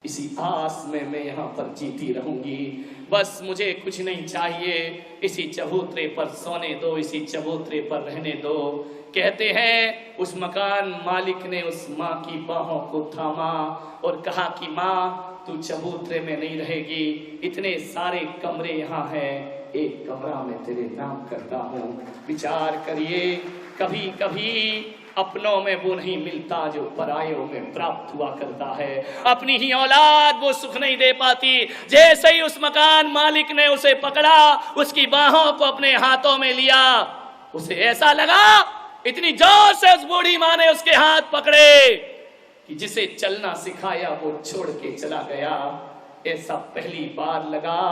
इसी आस में मैं यहाँ पर जीती रहूंगी। बस मुझे कुछ नहीं चाहिए, इसी चबूतरे पर सोने दो, इसी चबूतरे पर रहने दो। कहते हैं उस मकान मालिक ने उस माँ की बाहों को थामा और कहा कि माँ तू चबूतरे में नहीं रहेगी, इतने सारे कमरे यहाँ हैं, एक कमरा में तेरे नाम करता हूँ। विचार करिए, कभी कभी अपनों में वो नहीं मिलता जो परायों में प्राप्त हुआ करता है। अपनी ही औलाद वो सुख नहीं दे पाती। जैसे ही उस मकान मालिक ने उसे पकड़ा, उसकी बाहों को अपने हाथों में लिया, उसे ऐसा लगा इतनी जोर से उस बूढ़ी माँ ने उसके हाथ पकड़े कि जिसे चलना सिखाया वो छोड़ के चला गया। ऐसा पहली बार लगा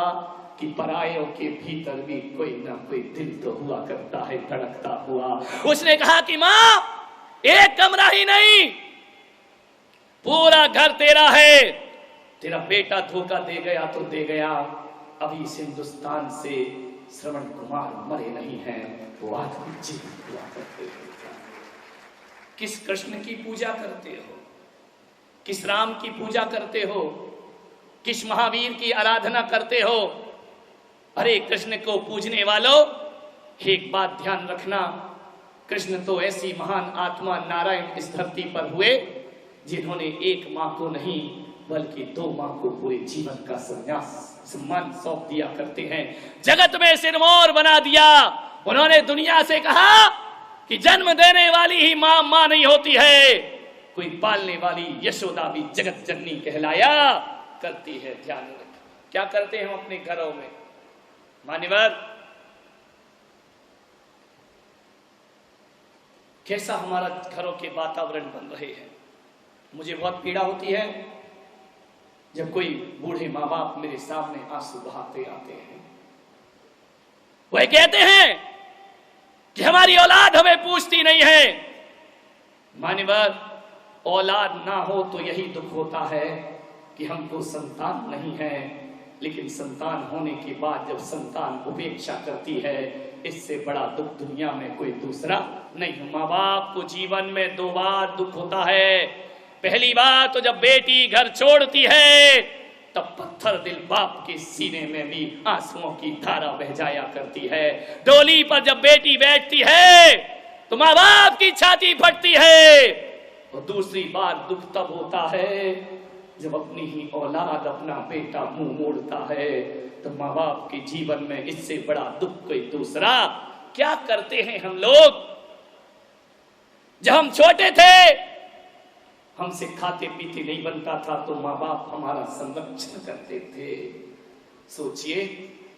कि परायों के भीतर भी कोई ना कोई दिल तो हुआ करता है, धड़कता हुआ। उसने कहा कि माँ एक कमरा ही नहीं, पूरा घर तेरा है। तेरा बेटा धोखा दे गया तो दे गया, अभी इस हिंदुस्तान से श्रवण कुमार मरे नहीं हैं, वो आज भी जीवित हुआ करते हैं। किस कृष्ण की पूजा करते हो, किस राम की पूजा करते हो, किस महावीर की आराधना करते हो? अरे कृष्ण को पूजने वालों, एक बात ध्यान रखना, कृष्ण तो ऐसी महान आत्मा नारायण इस धरती पर हुए जिन्होंने एक माँ को नहीं बल्कि दो माँ को पूरे जीवन का सम्मान सौंप दिया करते हैं। जगत में सिरमौर बना दिया। उन्होंने दुनिया से कहा कि जन्म देने वाली ही माँ माँ नहीं होती है, कोई पालने वाली यशोदा भी जगत जननी कहलाया करती है। ध्यान रखें, क्या करते हैं हम अपने घरों में? मान्यवर, कैसा हमारा घरों के वातावरण बन रहे हैं। मुझे बहुत पीड़ा होती है जब कोई बूढ़े माँ बाप मेरे सामने आंसू बहाते आते हैं। वह कहते हैं कि हमारी औलाद हमें पूछती नहीं है। मान्यवर, औलाद ना हो तो यही दुख होता है कि हमको संतान नहीं है, लेकिन संतान होने के बाद जब संतान उपेक्षा करती है, इससे बड़ा दुख दुनिया में कोई दूसरा नहीं। माँ बाप को जीवन में दो बार दुख होता है। पहली बार तो जब बेटी घर छोड़ती है, तब पत्थर दिल बाप के सीने में भी आंसुओं की धारा बह जाया करती है। डोली पर जब बेटी बैठती है तो माँ बाप की छाती फटती है। और दूसरी बार दुख तब होता है जब अपनी ही औलाद, अपना बेटा मुंह मोड़ता है, तो माँ बाप के जीवन में इससे बड़ा दुख कोई दूसरा। क्या करते हैं हम लोग? जब हम छोटे थे, हमसे खाते पीते नहीं बनता था तो माँ बाप हमारा संरक्षण करते थे। सोचिए,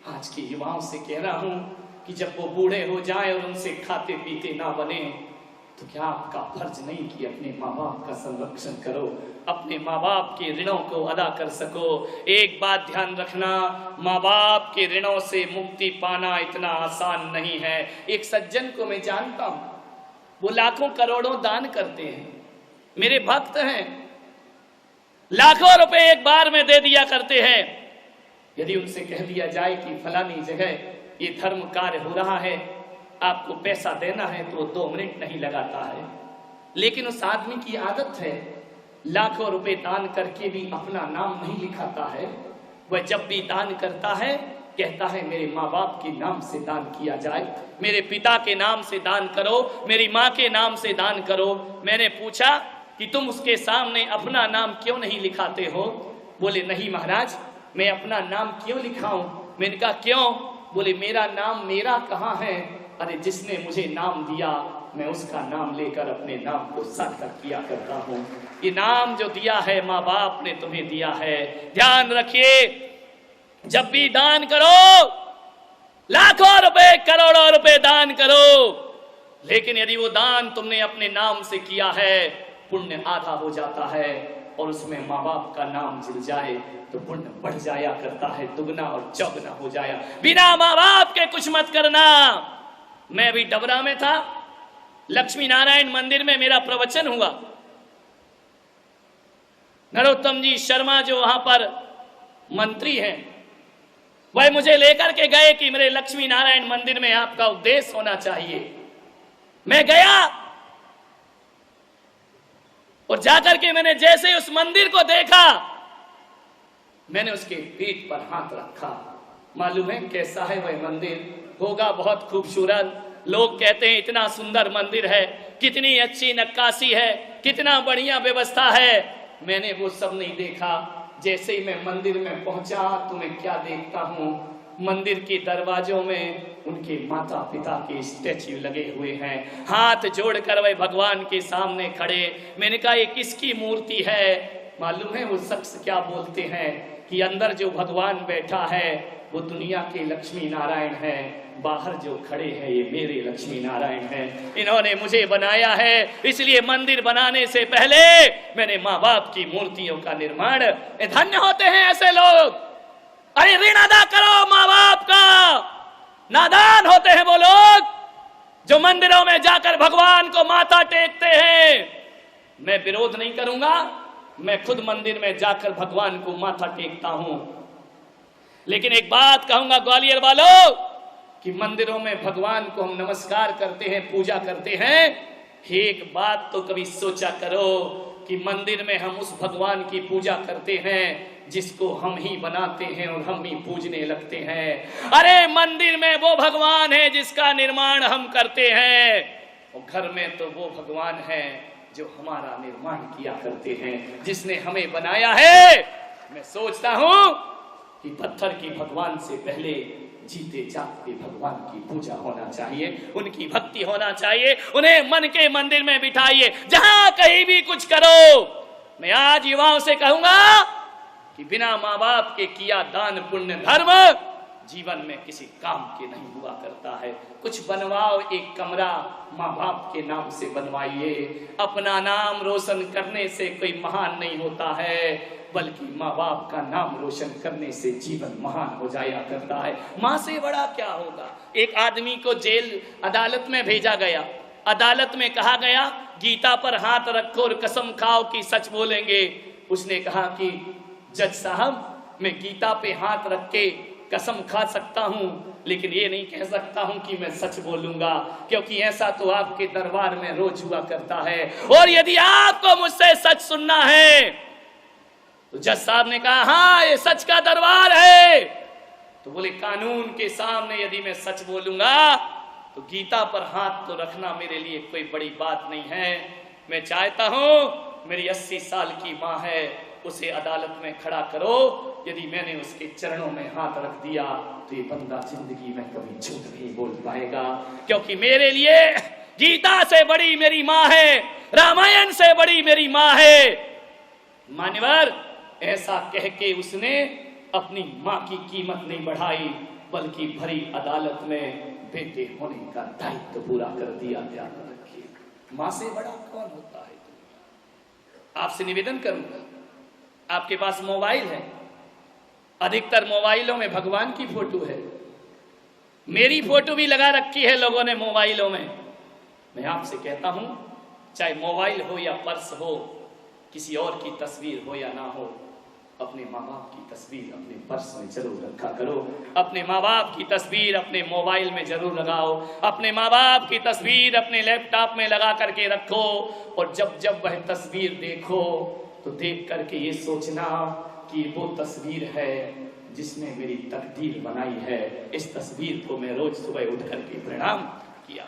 आज के युवाओं से कह रहा हूं कि जब वो बूढ़े हो जाए और उनसे खाते पीते ना बने, तो क्या आपका फर्ज नहीं कि अपने माँ बाप का संरक्षण करो, अपने माँ बाप के ऋणों को अदा कर सको? एक बात ध्यान रखना, माँ बाप के ऋणों से मुक्ति पाना इतना आसान नहीं है। एक सज्जन को मैं जानता हूं, वो लाखों करोड़ों दान करते हैं, मेरे भक्त हैं, लाखों रुपए एक बार में दे दिया करते हैं। यदि उनसे कह दिया जाए कि फलानी जगह ये धर्म कार्य हो रहा है, आपको पैसा देना है, तो 2 मिनट नहीं लगाता है। लेकिन उस आदमी की आदत है, लाखों रुपए दान करके भी अपना नाम नहीं लिखाता है। वह जब भी दान करता है कहता है मेरे माँ बाप के नाम से दान किया जाए, मेरे पिता के नाम से दान करो, मेरी माँ के नाम से दान करो। मैंने पूछा कि तुम उसके सामने अपना नाम क्यों नहीं लिखाते हो? बोले नहीं महाराज, मैं अपना नाम क्यों लिखाऊं? मैंने कहा क्यों? बोले मेरा नाम मेरा कहाँ है? अरे जिसने मुझे नाम दिया, मैं उसका नाम लेकर अपने नाम को सार्थक किया करता हूँ। ये नाम जो दिया है माँ बाप ने तुम्हें दिया है। ध्यान रखिए, जब भी दान करो, लाखों रुपए करोड़ों रुपए दान करो, लेकिन यदि वो दान तुमने अपने नाम से किया है, पुण्य आधा हो जाता है, और उसमें माँ बाप का नाम जुड़ जाए तो पुण्य बढ़ जाया करता है, दुगना और चौगुना हो जाया। बिना माँ बाप के कुछ मत करना। मैं भी डबरा में था, लक्ष्मी नारायण मंदिर में मेरा प्रवचन हुआ। नरोत्तम जी शर्मा जो वहां पर मंत्री हैं, वह मुझे लेकर के गए कि मेरे लक्ष्मी नारायण मंदिर में आपका उपदेश होना चाहिए। मैं गया और जाकर के मैंने जैसे उस मंदिर को देखा, मैंने उसके पीठ पर हाथ रखा। मालूम है कैसा है वह मंदिर? होगा बहुत खूबसूरत। लोग कहते हैं इतना सुंदर मंदिर है, कितनी अच्छी नक्काशी है, कितना बढ़िया व्यवस्था है। मैंने वो सब नहीं देखा। जैसे ही मैं मंदिर में पहुंचा तो मैं क्या देखता हूँ, मंदिर के दरवाजों में उनके माता पिता के स्टैच्यू लगे हुए हैं, हाथ जोड़कर वे भगवान के सामने खड़े। मैंने कहा ये किसकी मूर्ति है? मालूम है वो शख्स क्या बोलते हैं कि अंदर जो भगवान बैठा है वो दुनिया के लक्ष्मी नारायण है, बाहर जो खड़े हैं ये मेरे लक्ष्मी नारायण हैं। इन्होंने मुझे बनाया है, इसलिए मंदिर बनाने से पहले मैंने माँ बाप की मूर्तियों का निर्माण। धन्य होते हैं ऐसे लोग। अरे ऋण अदा करो माँ बाप का। नादान होते हैं वो लोग जो मंदिरों में जाकर भगवान को माथा टेकते हैं। मैं विरोध नहीं करूंगा, मैं खुद मंदिर में जाकर भगवान को माथा टेकता हूं। लेकिन एक बात कहूंगा ग्वालियर वालों कि मंदिरों में भगवान को हम नमस्कार करते हैं, पूजा करते हैं। एक बात तो कभी सोचा करो कि मंदिर में हम उस भगवान की पूजा करते हैं जिसको हम ही बनाते हैं और हम ही पूजने लगते हैं। अरे मंदिर में वो भगवान है जिसका निर्माण हम करते हैं, और घर में तो वो भगवान है जो हमारा निर्माण किया करते हैं, जिसने हमें बनाया है। मैं सोचता हूं कि पत्थर की भगवान से पहले जीते जागते भगवान की पूजा होना चाहिए, उनकी भक्ति होना चाहिए। उन्हें मन के मंदिर में बिठाइए, जहां कहीं भी कुछ करो। मैं आज युवाओं से कहूंगा कि बिना माँ बाप के किया दान पुण्य धर्म जीवन में किसी काम के नहीं हुआ करता है। कुछ बनवाओ, एक कमरा माँ बाप के नाम से बनवाइए। अपना नाम रोशन करने से कोई महान नहीं होता है, बल्कि माँ बाप का नाम रोशन करने से जीवन महान हो जाया करता है। माँ से बड़ा क्या होगा? एक आदमी को जेल अदालत में भेजा गया। अदालत में कहा गया गीता पर हाथ रखो और कसम खाओ कि सच बोलेंगे। उसने कहा कि जज साहब, मैं गीता पे हाथ रख के कसम खा सकता हूं, लेकिन ये नहीं कह सकता हूं कि मैं सच बोलूंगा, क्योंकि ऐसा तो आपके दरबार में रोज हुआ करता है, और यदि आपको मुझसे सच सुनना है। तो जज साहब ने कहा हाँ ये सच का दरबार है। तो बोले कानून के सामने यदि मैं सच बोलूंगा तो गीता पर हाथ तो रखना मेरे लिए कोई बड़ी बात नहीं है। मैं चाहता हूं मेरी 80 साल की माँ है, उसे अदालत में खड़ा करो। यदि मैंने उसके चरणों में हाथ रख दिया तो ये बंदा जिंदगी में कभी झूठ नहीं बोल पाएगा, क्योंकि मेरे लिए गीता से बड़ी मेरी माँ है, रामायण से बड़ी मेरी माँ है। मान्यवर, ऐसा कह के उसने अपनी माँ की कीमत नहीं बढ़ाई, बल्कि भरी अदालत में बेटे होने का दायित्व पूरा कर दिया। ध्यान रखिए, माँ से बड़ा कौन होता है? आपसे निवेदन करूंगा, आपके पास मोबाइल है, अधिकतर मोबाइलों में भगवान की फोटो है, मेरी फोटो भी लगा रखी है लोगों ने मोबाइलों में। मैं आपसे कहता हूं, चाहे मोबाइल हो या पर्स हो, किसी और की तस्वीर हो या ना हो, अपने माँ बाप की तस्वीर अपने पर्स में जरूर रखा करो। अपने माँ बाप की तस्वीर अपने मोबाइल में जरूर लगाओ। अपने माँ बाप की तस्वीर अपने लैपटॉप में लगा करके रखो, और जब जब वह तस्वीर देखो तो देख करके ये सोचना कि वो तस्वीर है जिसने मेरी तकदीर बनाई है। इस तस्वीर को मैं रोज सुबह उठ करके प्रणाम किया।